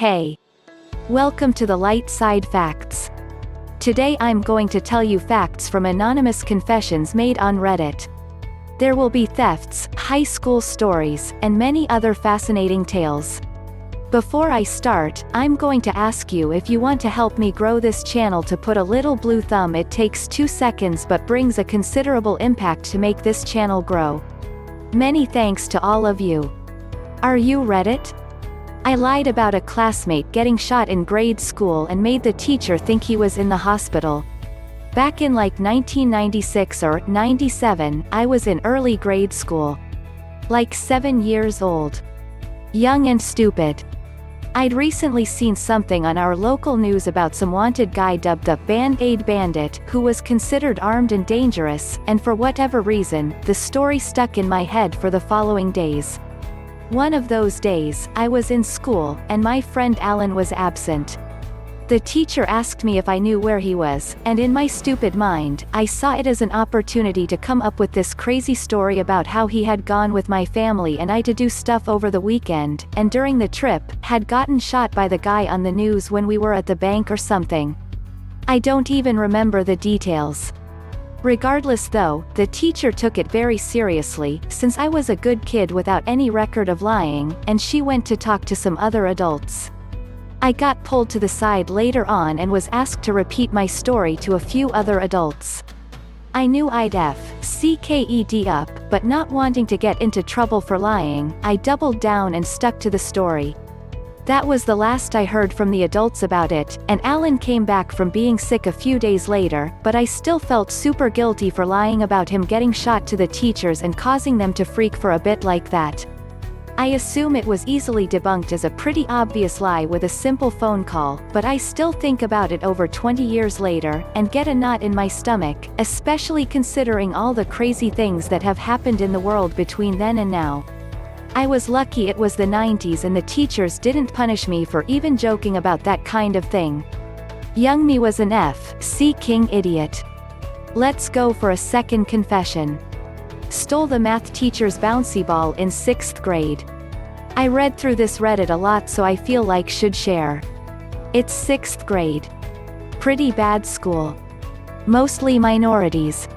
Hey! Welcome to the Light Side Facts. Today I'm going to tell you facts from anonymous confessions made on Reddit. There will be thefts, high school stories, and many other fascinating tales. Before I start, I'm going to ask you if you want to help me grow this channel to put a little blue thumb. It takes 2 seconds but brings a considerable impact to make this channel grow. Many thanks to all of you. Are you Reddit? I lied about a classmate getting shot in grade school and made the teacher think he was in the hospital. Back in like 1996 or 97, I was in early grade school. Like 7 years old. Young and stupid. I'd recently seen something on our local news about some wanted guy dubbed the Band-Aid Bandit, who was considered armed and dangerous, and for whatever reason, the story stuck in my head for the following days. One of those days, I was in school, and my friend Alan was absent. The teacher asked me if I knew where he was, and in my stupid mind, I saw it as an opportunity to come up with this crazy story about how he had gone with my family and I to do stuff over the weekend, and during the trip, had gotten shot by the guy on the news when we were at the bank or something. I don't even remember the details. Regardless though, the teacher took it very seriously, since I was a good kid without any record of lying, and she went to talk to some other adults. I got pulled to the side later on and was asked to repeat my story to a few other adults. I knew I'd f***ed up, but not wanting to get into trouble for lying, I doubled down and stuck to the story. That was the last I heard from the adults about it, and Alan came back from being sick a few days later, but I still felt super guilty for lying about him getting shot to the teachers and causing them to freak for a bit like that. I assume it was easily debunked as a pretty obvious lie with a simple phone call, but I still think about it over 20 years later, and get a knot in my stomach, especially considering all the crazy things that have happened in the world between then and now. I was lucky it was the 90s and the teachers didn't punish me for even joking about that kind of thing. Young me was an king idiot. Let's go for a second confession. Stole the math teacher's bouncy ball in 6th grade. I read through this Reddit a lot, so I feel like should share. It's 6th grade. Pretty bad school. Mostly minorities.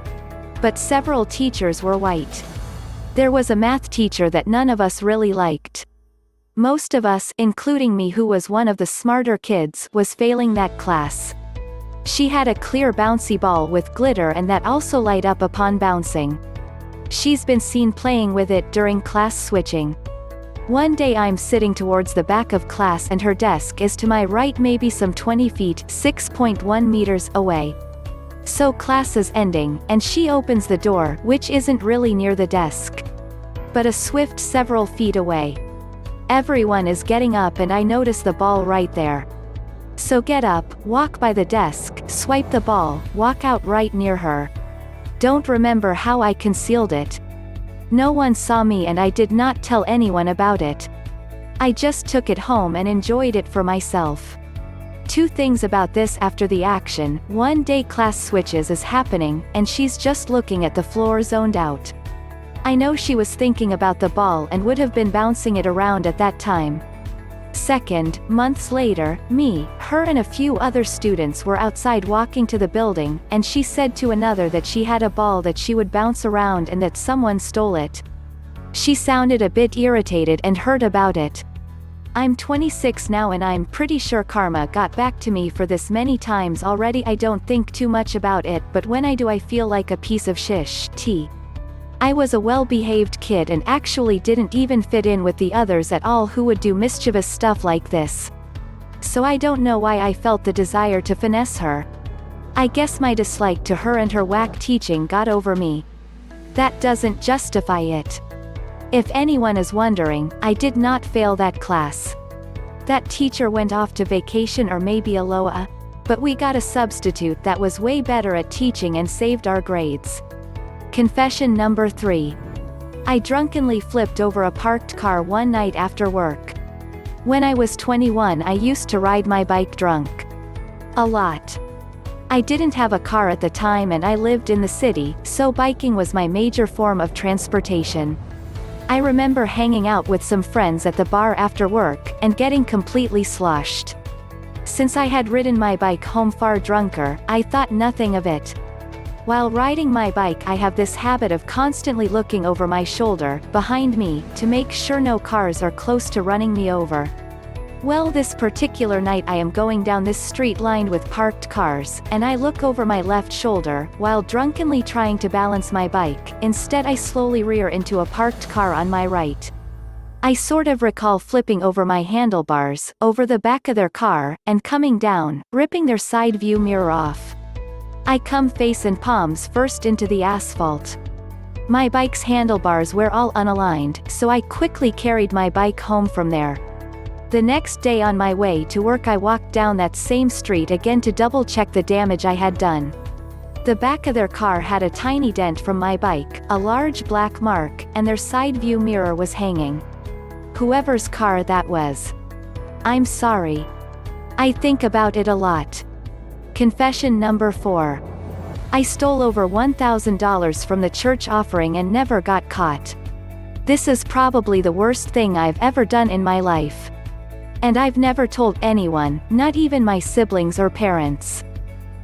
But several teachers were white. There was a math teacher that none of us really liked. Most of us, including me who was one of the smarter kids, was failing that class. She had a clear bouncy ball with glitter and that also light up upon bouncing. She's been seen playing with it during class switching. One day I'm sitting towards the back of class and her desk is to my right, maybe some 20 feet (6.1 meters) away. So class is ending, and she opens the door, which isn't really near the desk, but a swift several feet away. Everyone is getting up and I notice the ball right there. So get up, walk by the desk, swipe the ball, walk out right near her. Don't remember how I concealed it. No one saw me and I did not tell anyone about it. I just took it home and enjoyed it for myself. 2 things about this after the action: one day class switches is happening, and she's just looking at the floor zoned out. I know she was thinking about the ball and would have been bouncing it around at that time. Second, months later, me, her and a few other students were outside walking to the building, and she said to another that she had a ball that she would bounce around and that someone stole it. She sounded a bit irritated and hurt about it. I'm 26 now and I'm pretty sure karma got back to me for this many times already. I don't think too much about it, but when I do I feel like a piece of shit. I was a well-behaved kid and actually didn't even fit in with the others at all who would do mischievous stuff like this. So I don't know why I felt the desire to finesse her. I guess my dislike to her and her whack teaching got over me. That doesn't justify it. If anyone is wondering, I did not fail that class. That teacher went off to vacation or maybe Aloha. But we got a substitute that was way better at teaching and saved our grades. Confession number 3. I drunkenly flipped over a parked car one night after work. When I was 21 I used to ride my bike drunk. A lot. I didn't have a car at the time and I lived in the city, so biking was my major form of transportation. I remember hanging out with some friends at the bar after work, and getting completely sloshed. Since I had ridden my bike home far drunker, I thought nothing of it. While riding my bike, I have this habit of constantly looking over my shoulder, behind me, to make sure no cars are close to running me over. Well, this particular night I am going down this street lined with parked cars, and I look over my left shoulder, while drunkenly trying to balance my bike. Instead, I slowly rear into a parked car on my right. I sort of recall flipping over my handlebars, over the back of their car, and coming down, ripping their side view mirror off. I come face and palms first into the asphalt. My bike's handlebars were all unaligned, so I quickly carried my bike home from there. The next day on my way to work, I walked down that same street again to double-check the damage I had done. The back of their car had a tiny dent from my bike, a large black mark, and their side view mirror was hanging. Whoever's car that was. I'm sorry. I think about it a lot. Confession number 4. I stole over $1,000 from the church offering and never got caught. This is probably the worst thing I've ever done in my life. And I've never told anyone, not even my siblings or parents.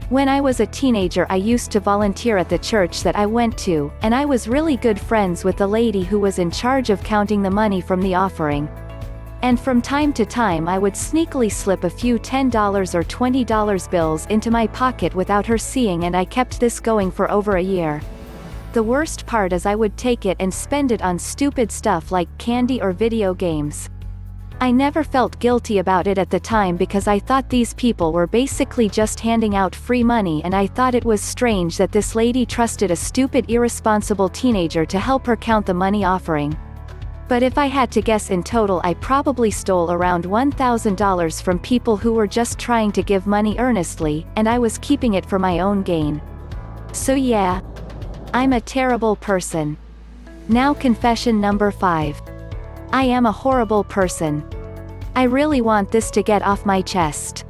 When I was a teenager, I used to volunteer at the church that I went to, and I was really good friends with the lady who was in charge of counting the money from the offering. And from time to time I would sneakily slip a few $10 or $20 bills into my pocket without her seeing, and I kept this going for over a year. The worst part is I would take it and spend it on stupid stuff like candy or video games. I never felt guilty about it at the time because I thought these people were basically just handing out free money, and I thought it was strange that this lady trusted a stupid, irresponsible teenager to help her count the money offering. But if I had to guess, in total I probably stole around $1,000 from people who were just trying to give money earnestly, and I was keeping it for my own gain. So yeah. I'm a terrible person. Now confession number 5. I am a horrible person. I really want this to get off my chest.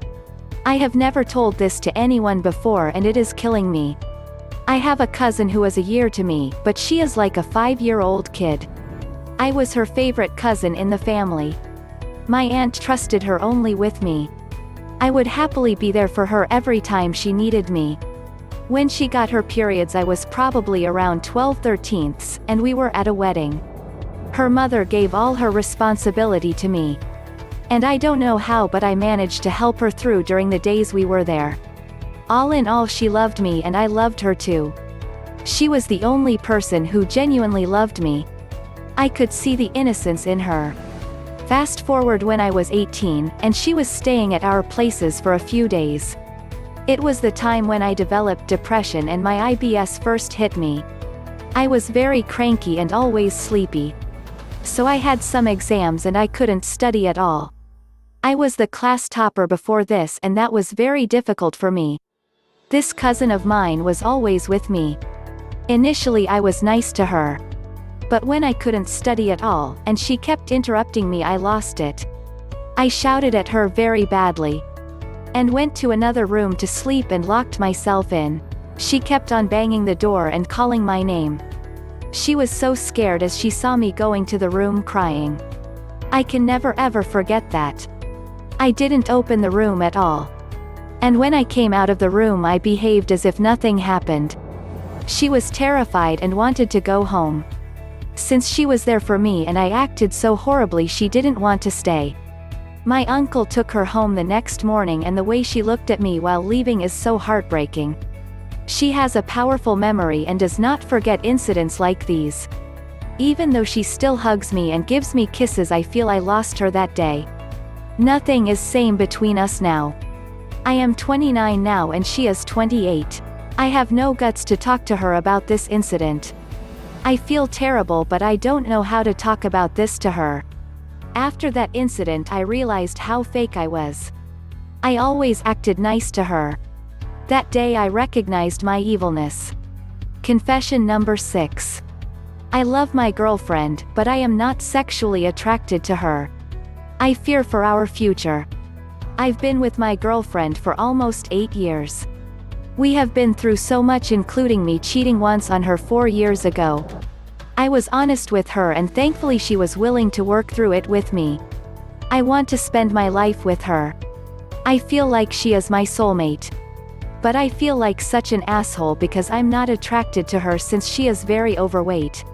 I have never told this to anyone before, and it is killing me. I have a cousin who is a year to me, but she is like a 5-year-old kid. I was her favorite cousin in the family. My aunt trusted her only with me. I would happily be there for her every time she needed me. When she got her periods, I was probably around 12/13, and we were at a wedding. Her mother gave all her responsibility to me. And I don't know how, but I managed to help her through during the days we were there. All in all, she loved me and I loved her too. She was the only person who genuinely loved me. I could see the innocence in her. Fast forward when I was 18, and she was staying at our places for a few days. It was the time when I developed depression and my IBS first hit me. I was very cranky and always sleepy. So I had some exams and I couldn't study at all. I was the class topper before this, and that was very difficult for me. This cousin of mine was always with me. Initially I was nice to her. But when I couldn't study at all, and she kept interrupting me, I lost it. I shouted at her very badly. And went to another room to sleep and locked myself in. She kept on banging the door and calling my name. She was so scared as she saw me going to the room crying. I can never ever forget that. I didn't open the room at all. And when I came out of the room, I behaved as if nothing happened. She was terrified and wanted to go home. Since she was there for me and I acted so horribly, she didn't want to stay. My uncle took her home the next morning, and the way she looked at me while leaving is so heartbreaking. She has a powerful memory and does not forget incidents like these. Even though she still hugs me and gives me kisses, I feel I lost her that day. Nothing is same between us now. I am 29 now and she is 28. I have no guts to talk to her about this incident. I feel terrible, but I don't know how to talk about this to her. After that incident, I realized how fake I was. I always acted nice to her. That day I recognized my evilness. Confession number 6. I love my girlfriend, but I am not sexually attracted to her. I fear for our future. I've been with my girlfriend for almost 8 years. We have been through so much, including me cheating once on her 4 years ago. I was honest with her and thankfully she was willing to work through it with me. I want to spend my life with her. I feel like she is my soulmate. But I feel like such an asshole because I'm not attracted to her since she is very overweight.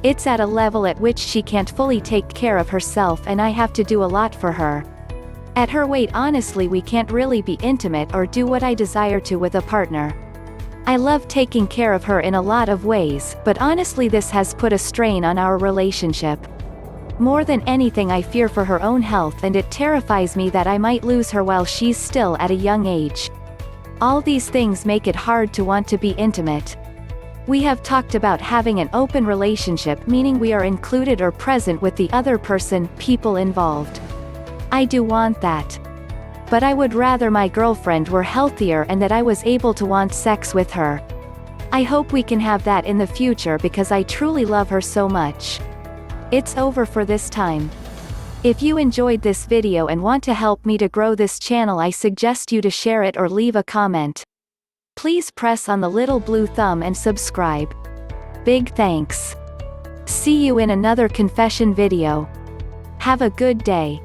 It's at a level at which she can't fully take care of herself and I have to do a lot for her. At her weight honestly we can't really be intimate or do what I desire to with a partner. I love taking care of her in a lot of ways, but honestly this has put a strain on our relationship. More than anything I fear for her own health and it terrifies me that I might lose her while she's still at a young age. All these things make it hard to want to be intimate. We have talked about having an open relationship, meaning we are included or present with the other person, people involved. I do want that. But I would rather my girlfriend were healthier and that I was able to want sex with her. I hope we can have that in the future because I truly love her so much. It's over for this time. If you enjoyed this video and want to help me to grow this channel, I suggest you to share it or leave a comment. Please press on the little blue thumb and subscribe. Big thanks. See you in another confession video. Have a good day.